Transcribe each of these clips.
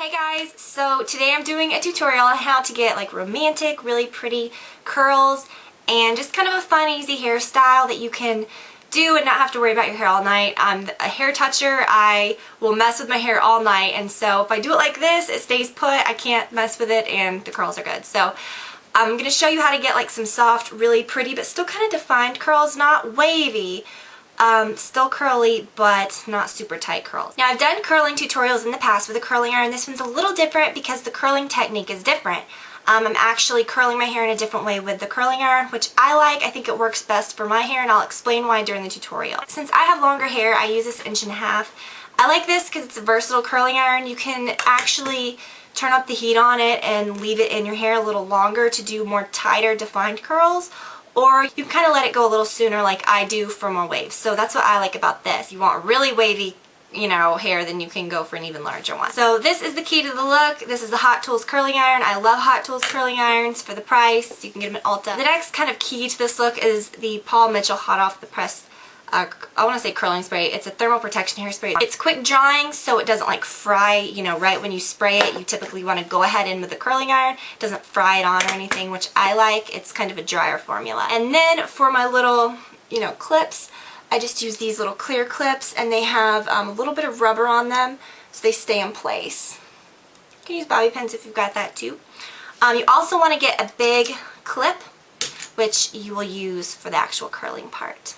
Hey guys, so today I'm doing a tutorial on how to get like romantic, really pretty curls and just kind of a fun, easy hairstyle that you can do and not have to worry about your hair all night. I'm a hair toucher. I will mess with my hair all night, and so if I do it like this, it stays put. I can't mess with it and the curls are good. So I'm going to show you how to get like some soft, really pretty, but still kind of defined curls, not wavy. Still curly, but not super tight curls. Now, I've done curling tutorials in the past with a curling iron. This one's a little different because the curling technique is different. I'm actually curling my hair in a different way with the curling iron, which I like. I think it works best for my hair, and I'll explain why during the tutorial. Since I have longer hair, I use this 1.5 inches. I like this because it's a versatile curling iron. You can actually turn up the heat on it and leave it in your hair a little longer to do more tighter, defined curls. Or you can kind of let it go a little sooner like I do for more waves. So that's what I like about this. If you want really wavy, hair, then you can go for an even larger one. So this is the key to the look. This is the Hot Tools curling iron. I love Hot Tools curling irons for the price. You can get them at Ulta. The next kind of key to this look is the Paul Mitchell Hot Off the Press I want to say curling spray. It's a thermal protection hairspray. It's quick drying, so it doesn't like fry, right when you spray it. You typically want to go ahead in with the curling iron. It doesn't fry it on or anything, which I like. It's kind of a drier formula. And then for my little, clips, I just use these little clear clips, and they have a little bit of rubber on them, so they stay in place. You can use bobby pins if you've got that too. You also want to get a big clip, which you will use for the actual curling part.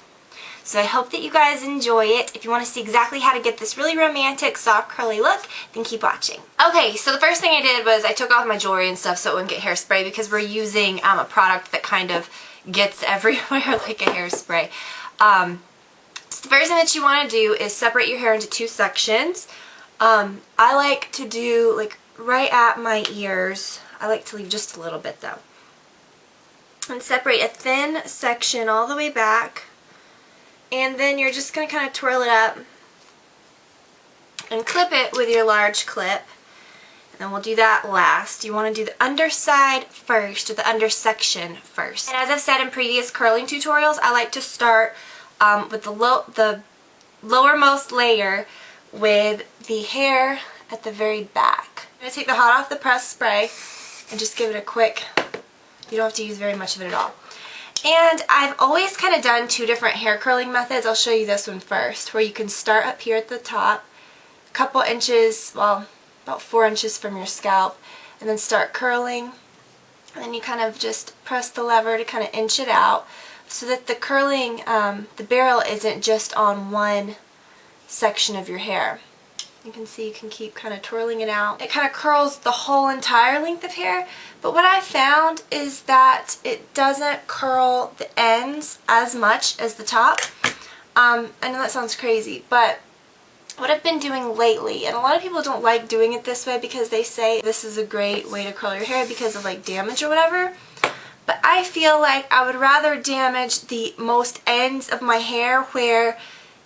So I hope that you guys enjoy it. If you want to see exactly how to get this really romantic, soft, curly look, then keep watching. Okay, so the first thing I did was I took off my jewelry and stuff so it wouldn't get hairspray, because we're using a product that kind of gets everywhere like a hairspray. So the first thing that you want to do is separate your hair into 2 sections. I like to do like right at my ears. I like to leave just a little bit though. And separate a thin section all the way back. And then you're just going to kind of twirl it up and clip it with your large clip. And then we'll do that last. You want to do the underside first, or the undersection first. And as I've said in previous curling tutorials, I like to start with the lowermost layer with the hair at the very back. I'm going to take the Hot Off the Press spray and just give it a quick, you don't have to use very much of it at all. And I've always kind of done 2 different hair curling methods. I'll show you this one first, where you can start up here at the top, a couple inches, well, about 4 inches from your scalp, and then start curling. And then you kind of just press the lever to kind of inch it out so that the curling, the barrel isn't just on one section of your hair. You can see you can keep kind of twirling it out. It kind of curls the whole entire length of hair, but what I found is that it doesn't curl the ends as much as the top. I know that sounds crazy, but what I've been doing lately, and a lot of people don't like doing it this way because they say this is a great way to curl your hair because of like damage or whatever, but I feel like I would rather damage the most ends of my hair where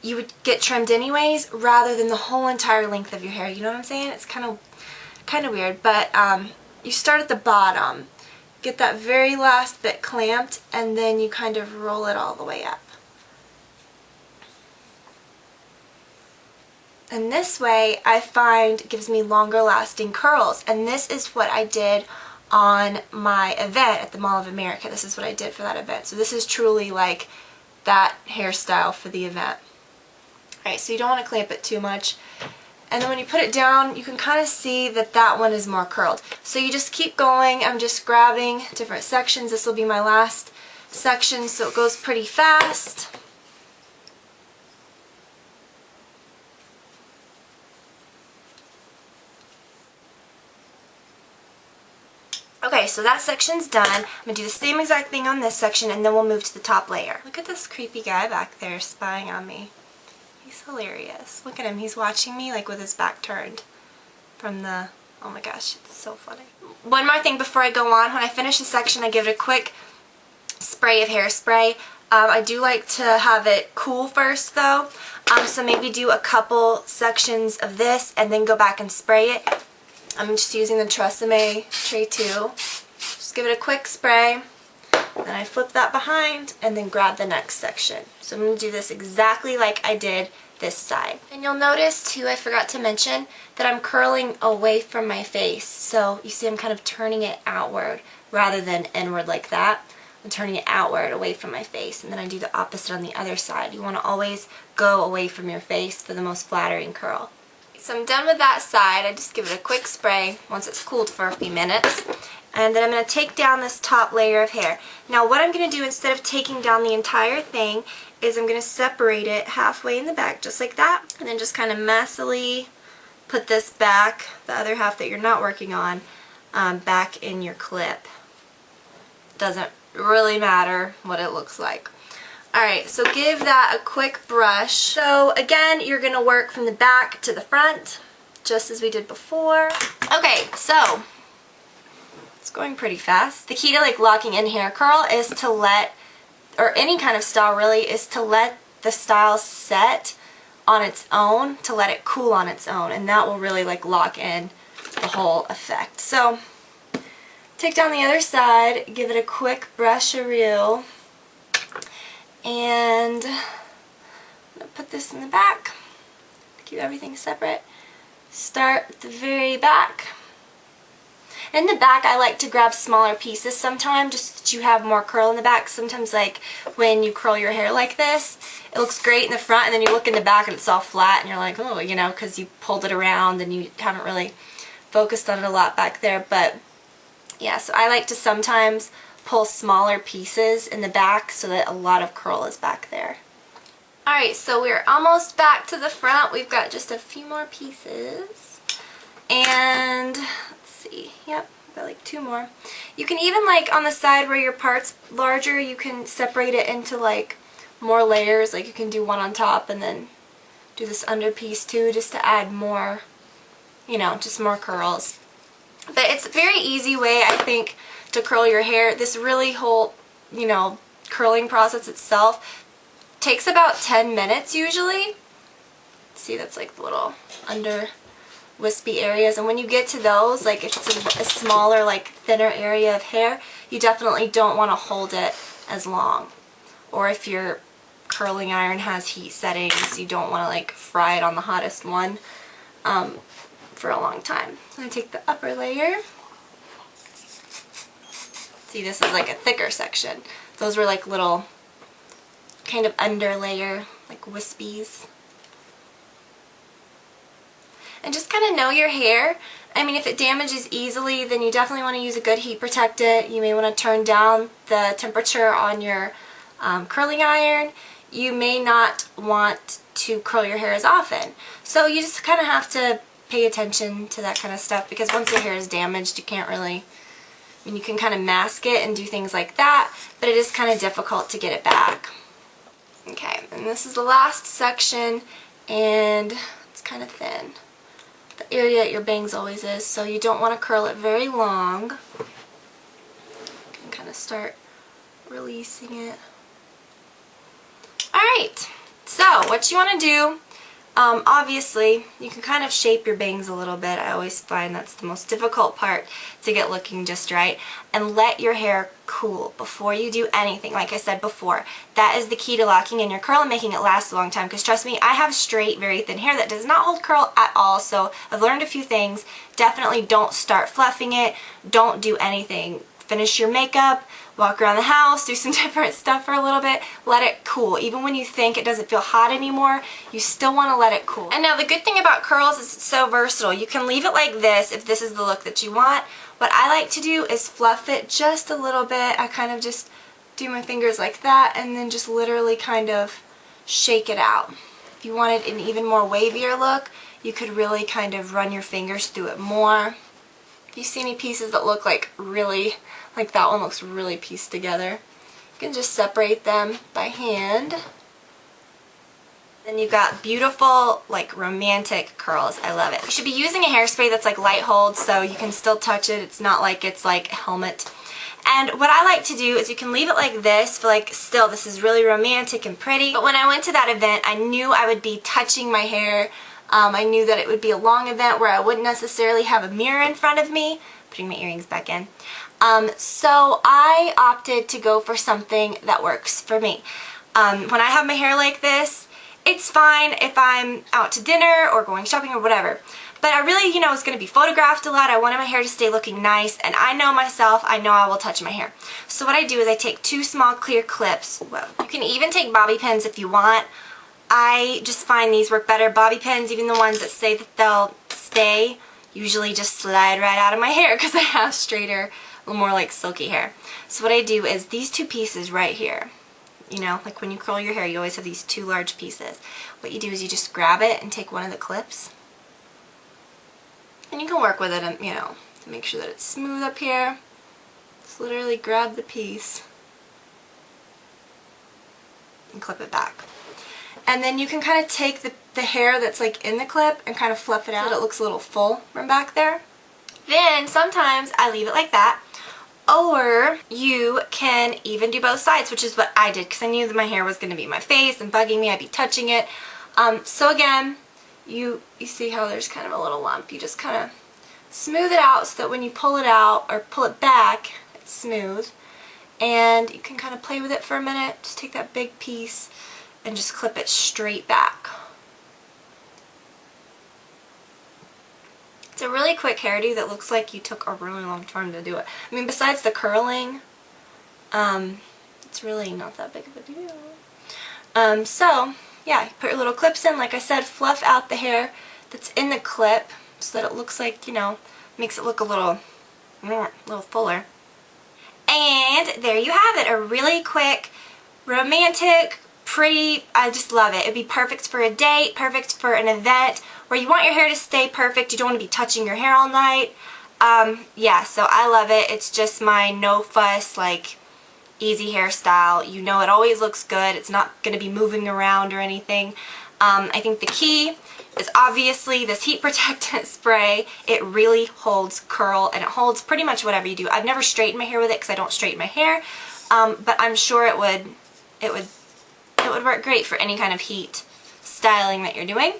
you would get trimmed anyways, rather than the whole entire length of your hair. You know what I'm saying? It's kind of weird, but you start at the bottom, get that very last bit clamped, and then you kind of roll it all the way up. And this way, I find, gives me longer lasting curls, and this is what I did on my event at the Mall of America. This is what I did for that event. So this is truly like that hairstyle for the event. Alright, so you don't want to clamp it too much. And then when you put it down, you can kind of see that that one is more curled. So you just keep going. I'm just grabbing different sections. This will be my last section, so it goes pretty fast. Okay, so that section's done. I'm going to do the same exact thing on this section, and then we'll move to the top layer. Look at this creepy guy back there spying on me. He's hilarious. Look at him. He's watching me like with his back turned from the... Oh my gosh, it's so funny. One more thing before I go on. When I finish a section, I give it a quick spray of hairspray. I do like to have it cool first though. So maybe do a couple sections of this and then go back and spray it. I'm just using the Tresemme Tray 2. Just give it a quick spray. Then I flip that behind and then grab the next section. So I'm going to do this exactly like I did this side. And you'll notice too, I forgot to mention, that I'm curling away from my face. So you see I'm kind of turning it outward rather than inward like that. I'm turning it outward away from my face, and then I do the opposite on the other side. You want to always go away from your face for the most flattering curl. So I'm done with that side. I just give it a quick spray once it's cooled for a few minutes. And then I'm going to take down this top layer of hair. Now what I'm going to do instead of taking down the entire thing is I'm going to separate it halfway in the back just like that, and then just kind of messily put this back, the other half that you're not working on, back in your clip. Doesn't really matter what it looks like. Alright, so give that a quick brush. So again, you're going to work from the back to the front, just as we did before. Okay, so it's going pretty fast. The key to like locking in hair curl is to let, or any kind of style really, is to let the style set on its own, to let it cool on its own, and that will really like lock in the whole effect. So take down the other side, give it a quick brusharoo, and I'm going to put this in the back, keep everything separate. Start at the very back. In the back, I like to grab smaller pieces sometimes, just so that you have more curl in the back. Sometimes, like, when you curl your hair like this, it looks great in the front, and then you look in the back and it's all flat, and you're like, oh, you know, because you pulled it around and you haven't really focused on it a lot back there. But, yeah, so I like to sometimes pull smaller pieces in the back so that a lot of curl is back there. Alright, so we're almost back to the front. We've got just a few more pieces. And yep, got like 2 more. You can even, like, on the side where your part's larger, you can separate it into like more layers. Like you can do one on top and then do this under piece too, just to add more, you know, just more curls. But it's a very easy way, I think, to curl your hair. This really whole, you know, curling process itself takes about 10 minutes usually. See, that's like the little under wispy areas, and when you get to those, like if it's a smaller, like thinner area of hair, you definitely don't want to hold it as long. Or if your curling iron has heat settings, you don't want to like fry it on the hottest one for a long time. So I'm going to take the upper layer. See, this is like a thicker section. Those were like little kind of under layer, like wispies. And just kind of know your hair. I mean, if it damages easily, then you definitely want to use a good heat protectant. You may want to turn down the temperature on your curling iron. You may not want to curl your hair as often. So you just kind of have to pay attention to that kind of stuff, because once your hair is damaged, you can't really, I mean, you can kind of mask it and do things like that, but it is kind of difficult to get it back. Okay, and this is the last section, and it's kind of thin. The area that your bangs always is, so you don't want to curl it very long. You can kind of start releasing it. Alright, so what you want to do, obviously, you can kind of shape your bangs a little bit. I always find that's the most difficult part to get looking just right. And let your hair cool before you do anything. Like I said before, that is the key to locking in your curl and making it last a long time. Because trust me, I have straight, very thin hair that does not hold curl at all. So I've learned a few things. Definitely don't start fluffing it. Don't do anything. Finish your makeup, walk around the house, do some different stuff for a little bit, let it cool. Even when you think it doesn't feel hot anymore, you still want to let it cool. And now the good thing about curls is it's so versatile. You can leave it like this if this is the look that you want. What I like to do is fluff it just a little bit. I kind of just do my fingers like that and then just literally kind of shake it out. If you wanted an even more wavier look, you could really kind of run your fingers through it more. If you see any pieces that look like really, like that one looks really pieced together, you can just separate them by hand. Then you've got beautiful, like romantic curls. I love it. You should be using a hairspray that's like light hold so you can still touch it. It's not like it's like a helmet. And what I like to do is you can leave it like this, for like still this is really romantic and pretty. But when I went to that event, I knew I would be touching my hair. I knew that it would be a long event where I wouldn't necessarily have a mirror in front of me. Putting my earrings back in. So I opted to go for something that works for me. When I have my hair like this, it's fine if I'm out to dinner or going shopping or whatever. But I really, you know, was going to be photographed a lot. I wanted my hair to stay looking nice, and I know myself, I know I will touch my hair. So what I do is I take 2 small clear clips. Well, you can even take bobby pins if you want. I just find these work better. Bobby pins, even the ones that say that they'll stay, usually just slide right out of my hair because I have straighter, a little more like silky hair. So what I do is these 2 pieces right here. You know, like when you curl your hair, you always have these 2 large pieces. What you do is you just grab it and take one of the clips. And you can work with it, and, you know, to make sure that it's smooth up here. Just literally grab the piece and clip it back. And then you can kind of take the hair that's like in the clip and kind of fluff it out so that it looks a little full from back there. Then sometimes I leave it like that. Or you can even do both sides, which is what I did because I knew that my hair was going to be in my face and bugging me. I'd be touching it. So again, you see how there's kind of a little lump. You just kind of smooth it out so that when you pull it out or pull it back, it's smooth. And you can kind of play with it for a minute. Just take that big piece and just clip it straight back. It's a really quick hairdo that looks like you took a really long time to do it. I mean, besides the curling, it's really not that big of a deal. So, yeah, you put your little clips in. Like I said, fluff out the hair that's in the clip so that it looks like, you know, makes it look a little fuller. And there you have it, a really quick, romantic, pretty, I just love it. It'd be perfect for a date, perfect for an event where you want your hair to stay perfect. You don't want to be touching your hair all night. Yeah, so I love it. It's just my no fuss, like, easy hairstyle. You know it always looks good. It's not going to be moving around or anything. I think the key is obviously this heat protectant spray. It really holds curl, and it holds pretty much whatever you do. I've never straightened my hair with it because I don't straighten my hair, but I'm sure it would work great for any kind of heat styling that you're doing.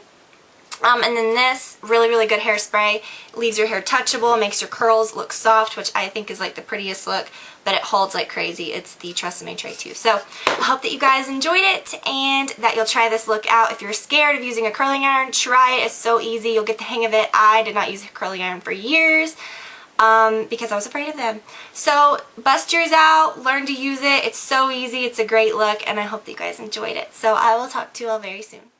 And then this, really good hairspray, leaves your hair touchable, makes your curls look soft, which I think is like the prettiest look, but it holds like crazy. It's the Tresemme Tray 2. So I hope that you guys enjoyed it and that you'll try this look out. If you're scared of using a curling iron, try it. It's so easy. You'll get the hang of it. I did not use a curling iron for years because I was afraid of them. So bust yours out, learn to use it. It's so easy. It's a great look, and I hope that you guys enjoyed it. So I will talk to you all very soon.